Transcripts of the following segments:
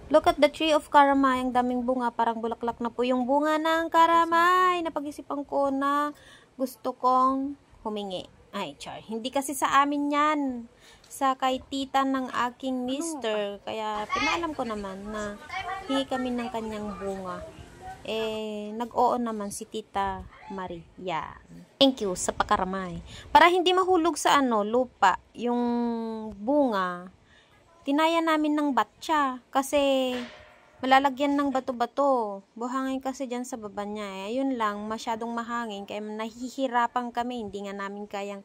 Look at the tree of karamay. Ang daming bunga. Parang bulaklak na po yung bunga ng karamay. Napag-isipan ko na gusto kong humingi. Ay, char. Hindi kasi sa amin yan. Sa kay tita ng aking mister. Kaya pinaalam ko naman na hingi kami ng kanyang bunga. Nag-oo naman si Tita Maria. Thank you sa pakaramay. Para hindi mahulog sa lupa, yung bunga, tinaya namin ng batya kasi malalagyan ng bato-bato. Buhangin kasi dyan sa baba niya. Ayun lang, masyadong mahangin. Kaya nahihirapan kami. Hindi nga namin kayang,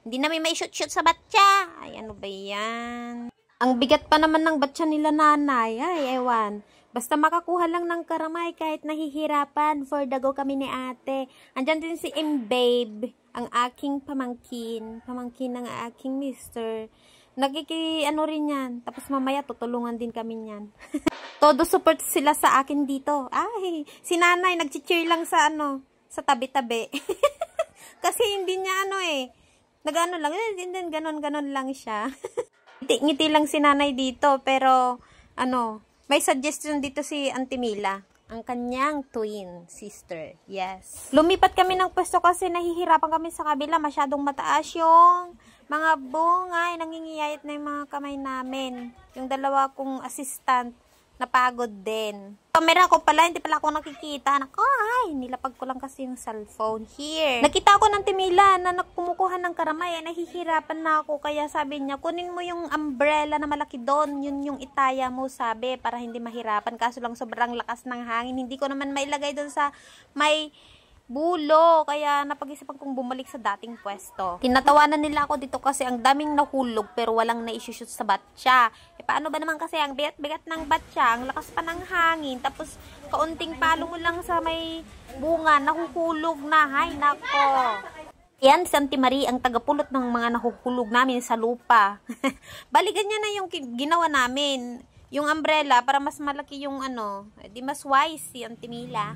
hindi namin may shoot-shoot sa batya. Ay, ano ba yan? Ang bigat pa naman ng batya nila nanay. Ay, ewan. Basta makakuha lang ng karamay kahit nahihirapan. For the go kami ni ate. Andyan din si Babe, ang aking pamangkin. Pamangkin ng aking mister. Rin yan. Tapos mamaya tutulungan din kami niyan. Todo support sila sa akin dito. Ay, si nanay nag-cheer lang sa sa tabi-tabi. Kasi hindi niya nag-ano lang, ganon lang siya. Ngiti lang si nanay dito, pero may suggestion dito si Auntie Mila, ang kanyang twin sister. Yes. Lumipat kami ng pwesto kasi nahihirapan kami sa kabila. Masyadong mataas yung mga bunga. Nangingiyayat na yung mga kamay namin. Yung dalawa kong assistant, napagod din. Camera ko pala, hindi pala ako nakikita. Nilapag ko lang kasi yung cellphone. Here. Nakita ko ng Timila na kumukuha ng karamay. Nahihirapan na ako. Kaya sabi niya, kunin mo yung umbrella na malaki doon. Yun yung itaya mo, sabi, para hindi mahirapan. Kaso lang sobrang lakas ng hangin. Hindi ko naman mailagay doon sa may bulo. Kaya napag-isipan kong bumalik sa dating pwesto. Tinatawanan nila ako dito kasi ang daming nahulog pero walang na-shoot sa batya. Paano ba naman kasi ang bigat-bigat ng batya, ang lakas pa ng hangin, tapos kaunting palo mo lang sa may bunga, nahuhulog na. Hay, nako. Yan, si Auntie Marie ang tagapulot ng mga nahuhulog namin sa lupa. Balikan niya na yung ginawa namin. Yung umbrella, para mas malaki yung di mas wise si Auntie Mila.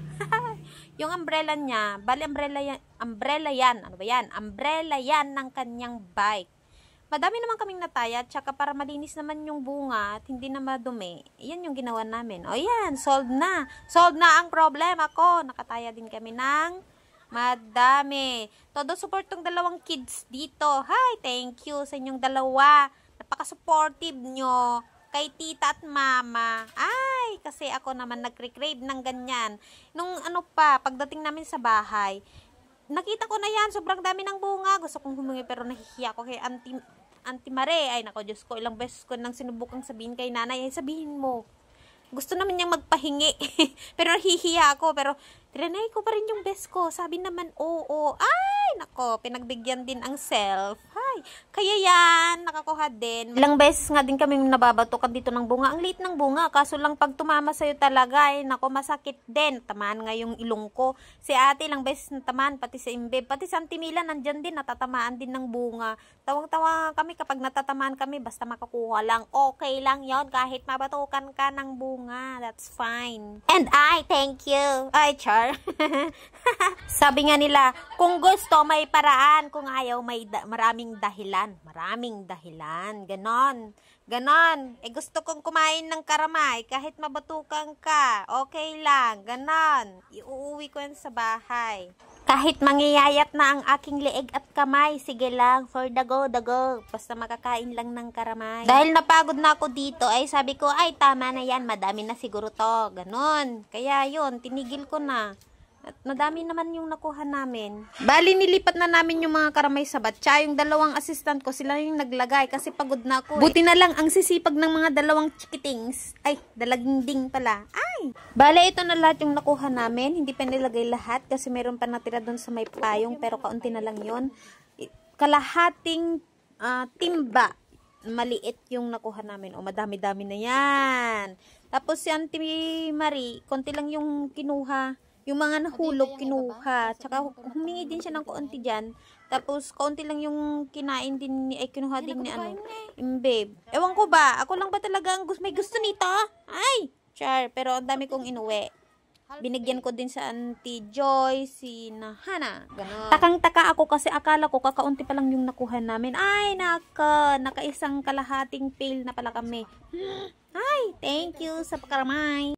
Yung umbrella niya, umbrella yan. Ano ba yan? Umbrella yan ng kanyang bike. Madami naman kaming nataya, tsaka para malinis naman yung bunga at hindi na madumi. Yan yung ginawa namin. O yan, solved na. Solved na ang problema ko. Nakataya din kami ng madami. Todo support tong dalawang kids dito. Hi, thank you sa inyong dalawa. Napaka-supportive nyo kay tita at mama. Ay, kasi ako naman nagre-crave ng ganyan. Nung pagdating namin sa bahay, nakita ko na yan, sobrang dami ng bunga. Gusto kong humingi pero nahihiya ko kay Auntie Mare. Ay, nako, Diyos ko, ilang beses ko nang sinubukang sabihin kay nanay. Ay, sabihin mo. Gusto naman niyang magpahingi. Pero nahihiya ako. Pero, trinay ko pa rin yung best ko. Sabi naman, oo. Ay, nako, pinagbigyan din ang self. Ay, kaya yan, nakakuha din. Ilang beses nga din kami nababatukan dito ng bunga. Ang liit ng bunga. Kaso lang pag tumama sa'yo talaga, nako, masakit din. Tamaan nga yung ilong ko. Si ate, ilang beses natamaan, pati si Imbe. Pati si Auntie Mila, nandyan din, natatamaan din ng bunga. Tawang-tawa kami kapag natatamaan kami, basta makakuha lang. Okay lang yon kahit mabatukan ka ng bunga. That's fine. And I thank you. Ay, char. Sabi nga nila, kung gusto, may paraan. Kung ayaw, may maraming dahilan. Maraming dahilan. Ganon. Ganon. Gusto kong kumain ng karamay. Kahit mabatukan ka. Okay lang. Ganon. Iuuwi ko yan sa bahay. Kahit mangiyayat na ang aking leeg at kamay, sige lang, for the go. Basta makakain lang ng karamay. Dahil napagod na ako dito, ay sabi ko, ay tama na yan, madami na siguro to. Ganon. Kaya yun, tinigil ko na. At madami naman yung nakuha namin. Bali, nilipat na namin yung mga karamay sa batya. Yung dalawang assistant ko, sila yung naglagay kasi pagod na ako. Buti na lang ang sisipag ng mga dalawang chikitings. Ay, dalaginding pala. Ay! Bali, ito na lahat yung nakuha namin. Hindi pa nilagay lahat kasi meron pa natira doon sa may payong pero kaunti na lang yun. Kalahating timba. Maliit yung nakuha namin. O, madami-dami na yan. Tapos si Auntie Marie, konti lang yung kinuha. Yung mga nahulog, kinuha. Tsaka humingi din siya ng kaunti dyan. Tapos, kaunti lang yung kinain din ni, kinuha din ni Imbe. Ewan ko ba? Ako lang ba talaga ang may gusto nito? Ay! Char, pero ang dami kong inuwi. Binigyan ko din sa Auntie Joy, si Hana. Ganon. Takang-taka ako kasi akala ko kakaunti pa lang yung nakuha namin. Ay, nakaisang kalahating pail na pala kami. Ay, thank you sa pagkaramay.